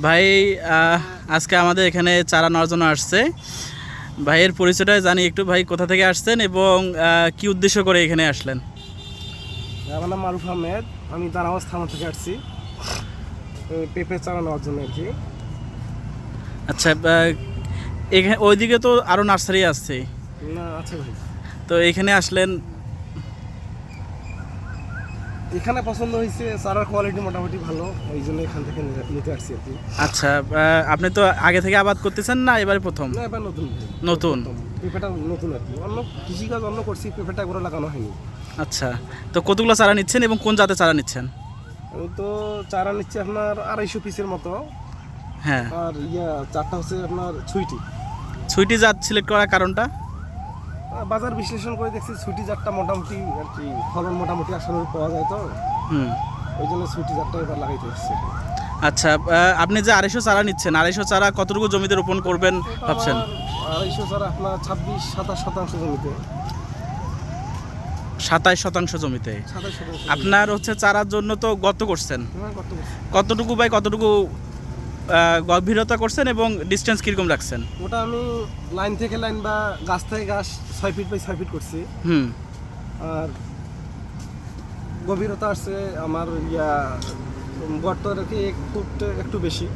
ভাই আজকে আমাদের এখানে চারা নেওয়ার জন্য আসছে। ভাইয়ের পরিচয়টা জানি একটু, ভাই কোথা থেকে আসছেন এবং কি উদ্দেশ্য করে এখানে আসলেন? আমার নাম মারুফ আহমেদ, আমি দানাবাস থানা থেকে আসছি পেঁপে চারা নেওয়ার জন্য আর কি। আচ্ছা, এখানে ওইদিকে তো আরও নার্সারি আছে না, আছে ভাই। তো এখানে আসলেন? এখানে পছন্দ হয়েছে, চারার কোয়ালিটি মোটামুটি ভালো, ওই জন্য এখান থেকে নিতে আসছি আর কি। আচ্ছা, আপনি তো আগে থেকে আবাদ করতেছেন না এবারে প্রথম? না, এবার নতুন নতুন পেঁপেটা নতুন আর কি। অন্য কৃষিকাজ অন্য করছি, পেঁপেটা করে লাগানো হয়নি। আচ্ছা, তো কতগুলো চারা নিচ্ছেন এবং কোন জাতের চারা নিচ্ছেন? আমি তো চারা নিচ্ছি আপনার 250 পিসের মতো। হ্যাঁ, আর চারটা হচ্ছে আপনার সুইটি জাত সিলেক্ট করার কারণটা? বাজার বিশ্লেষণ করে দেখছি সুইটি জাতটা মোটামুটি আর কি, ফলন মোটামুটি আসলে পাওয়া যায়, তো ওই জন্য সুইটি জাতটা এবার লাগাইতে হচ্ছে। আচ্ছা, আপনি যে 250 চারা নিচ্ছেন, 250 চারা কতটুকু জমিতে রোপণ করবেন ভাবছেন? 250 চারা আপনার 26-27% জমিতে। 27% জমিতে 27%। আপনার হচ্ছে চারার জন্য তো গর্ত করছেন, হ্যাঁ, কতটুকু বাই কতটুকু গভীরতা করছেন এবং ডিস্টেন্স কীরকম রাখছেন? ওটা আমি লাইন থেকে লাইন বা গাছ থেকে গাছ 6 ফিট বাই 6 ফিট করছি। আর গভীরতা আছে আমার গর্ত আর কি 1 ফুট একটু বেশি।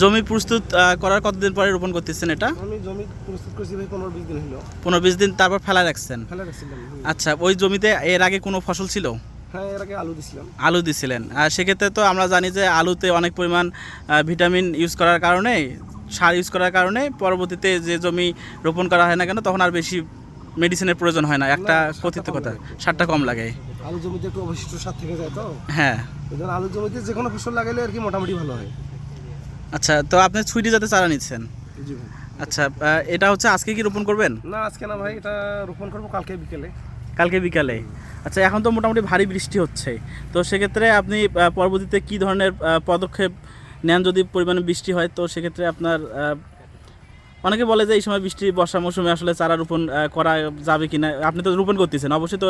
জমি প্রস্তুত করার কতদিন পরে রোপণ করতেছেন এটা? আমি জমি প্রস্তুত করছি ভাই 15-20 দিন হলো। 15-20 দিন তারপর ফেলা রাখছেন? ফেলে রাখছিলাম। আচ্ছা, ওই জমিতে এর আগে কোনো ফসল ছিল? হ্যাঁ, এর আগে আলু দিছিলাম। আলু দিছিলেন, আর সেক্ষেত্রে তো আমরা জানি যে আলুতে অনেক পরিমাণ ভিটামিন ইউজ করার কারণে, সার ইউজ করার কারণে পরবর্তীতে যে জমি রোপণ করা হয় না কেন তখন আর বেশি মেডিসিনের প্রয়োজন হয় না, একটা কথিত কথা, সারটা কম লাগে। আলু জমিতে একটু অবশিষ্ট সার থেকে যায়, তো হ্যাঁ, ওই জন্য আলু জমিতে যে কোনো ফসল লাগাইলে আর কি মোটামুটি ভালো হয়। আচ্ছা, তো আপনি সুইটি জাতে চারা নিচ্ছেন? জি ভাই। আচ্ছা, এটা হচ্ছে আজকে কি রোপণ করবেন? না, আজকে না ভাই, এটা রোপণ করবো কালকে বিকেলে। কালকে বিকালে? আচ্ছা, এখন তো মোটামুটি ভারী বৃষ্টি হচ্ছে, তো সেক্ষেত্রে আপনি পরবর্তীতে কী ধরনের পদক্ষেপ নেন যদি পরিমাণে বৃষ্টি হয়? তো সেক্ষেত্রে আপনার অনেকে বলে যে এই সময় বৃষ্টি, বর্ষা মৌসুমে আসলে চারা রোপণ করা যাবে কিনা, আপনি তো রোপণ করতেছেন, অবশ্যই তো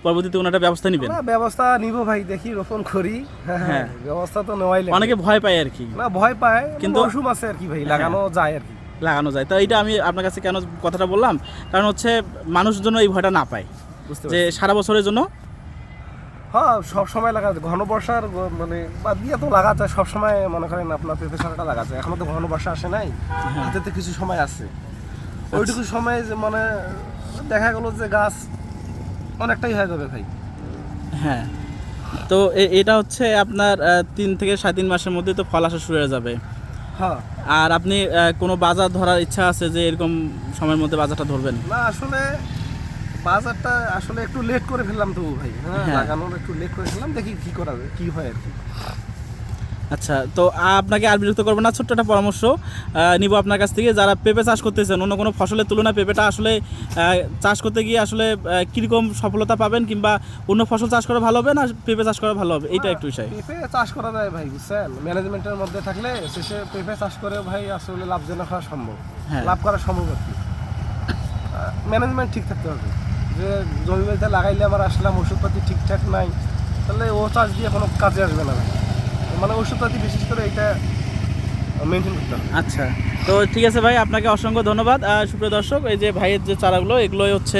পরবর্তীতে কোনো একটা ব্যবস্থা নেবেন। ব্যবস্থা নিব ভাই, দেখি রোপণ করি। হ্যাঁ, ব্যবস্থা তো নেওয়াই লাগে। অনেকে ভয় পায় আর কি। না, ভয় পায় কিন্তু মৌসুম আছে আর কি ভাই, লাগানো যায় আর কি। লাগানো যায়, তো এইটা আমি আপনার কাছে কেন কথাটা বললাম, কারণ হচ্ছে মানুষের জন্য এই ভয়টা না পায় যে সারা বছরের জন্য। হ্যাঁ, সব সময় লাগা যায়, ঘন বর্ষার মানে বাদ দিয়ে তো লাগা যায় সব সময়। মনে করেন আপনার পেঁপে চারাটা লাগা যায়, এখনো তো ঘন বর্ষা আসে নাই, হাতে তো কিছু সময় আছে। ওইটুকু সময় যে মানে দেখা গেল যে গাছ অনেকটাই হয়ে যাবে ভাই। হ্যাঁ, তো এটা হচ্ছে আপনার 3 থেকে 3.5 মাসের মধ্যে তো ফল আসা শুরু হয়ে যাবে। হ্যাঁ, আর আপনি কোনো বাজার ধরার ইচ্ছা আছে যে এরকম সময়ের মধ্যে বাজারটা ধরবেন? না, আসলে বাজারটা আসলে একটু লেট করে ফেললাম তো ভাই। হ্যাঁ, লাগানোর একটু লেট করে ফেললাম, দেখি কি করা যায়, কি হয় আর কি। আচ্ছা, তো আপনাকে আর বিরক্ত করবো না, ছোট্ট একটা পরামর্শ নিব আপনার কাছ থেকে। যারা পেঁপে চাষ করতেছেন, অন্য কোনো ফসলের তুলনায় পেঁপেটা আসলে চাষ করতে গিয়ে আসলে কীরকম সফলতা পাবেন, কিংবা অন্য ফসল চাষ করা ভালো হবে না পেঁপে চাষ করা ভালো হবে, এইটা একটু বিষয়। পেঁপে চাষ করা যায় ভাই, বুঝছেন, ম্যানেজমেন্টের মধ্যে থাকলে শেষে পেঁপে চাষ করে ভাই আসলে লাভজনক হওয়া সম্ভব। লাভ করা সম্ভব আর কি, ম্যানেজমেন্ট ঠিক থাকতে হবে। যে জমি বাড়িতে লাগাইলে আমার আসলাম ওষুধপাতি ঠিকঠাক নাই, তাহলে ও চাষ দিয়ে কোনো কাজে আসবে না ভাই। মানে ওষুধপাতি বিশেষ করে এটা মেনটেন করতে হবে। আচ্ছা, তো ঠিক আছে ভাই, আপনাকে অসংখ্য ধন্যবাদ। সুপ্রিয় দর্শক, এই যে ভাইয়ের যে চারাগুলো, এগুলোই হচ্ছে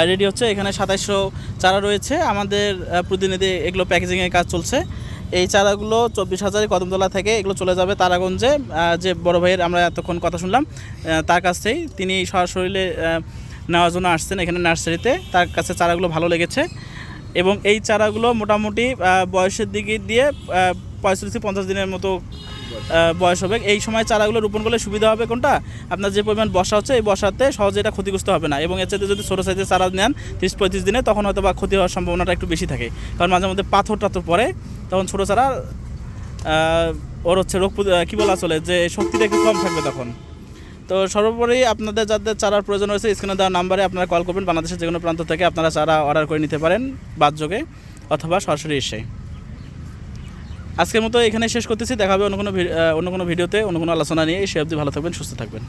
রেডি হচ্ছে। এখানে 2700 চারা রয়েছে, আমাদের প্রতিনিধি এগুলো প্যাকেজিংয়ের কাজ চলছে। এই চারাগুলো 24,000 কদমতলা থেকে এগুলো চলে যাবে তারাগঞ্জে। যে বড় ভাইয়ের আমরা এতক্ষণ কথা শুনলাম, তার কাছ থেকেই তিনি সরাসরি নেওয়ার জন্য আসছেন এখানে নার্সারিতে, তার কাছে চারাগুলো ভালো লেগেছে। এবং এই চারাগুলো মোটামুটি বয়সের দিকে দিয়ে 45-50 দিনের মতো বয়স হবে। এই সময় চারাগুলো রোপণ করলে সুবিধা হবে কোনটা, আপনার যে পরিমাণ বর্ষা হচ্ছে এই বর্ষাতে সহজে এটা ক্ষতিগ্রস্ত হবে না। এবং এর সাথে যদি ছোটো সাইজের চারা নেন 30-35 দিনে, তখন হয়তো বা ক্ষতি হওয়ার সম্ভাবনাটা একটু বেশি থাকে, কারণ মাঝে মধ্যে পাথর টাথর পড়ে, তখন ছোটো চারা ওর হচ্ছে রোগ কী বলা চলে যে শক্তিটা একটু কম থাকবে তখন। তো সর্বোপরি আপনাদের যাদের চারার প্রয়োজন রয়েছে, স্ক্রিনে দেওয়া নাম্বারে আপনারা কল করবেন। বাংলাদেশের যে কোনো প্রান্ত থেকে আপনারা চারা অর্ডার করে নিতে পারেন বাদযোগে, অথবা সরাসরি এসে। আজকের মতো এখানে শেষ করতেছি, দেখা হবে অন্য কোনো ভিডিওতে অন্য কোনো আলোচনা নিয়ে। সে অবধি ভালো থাকবেন, সুস্থ থাকবেন।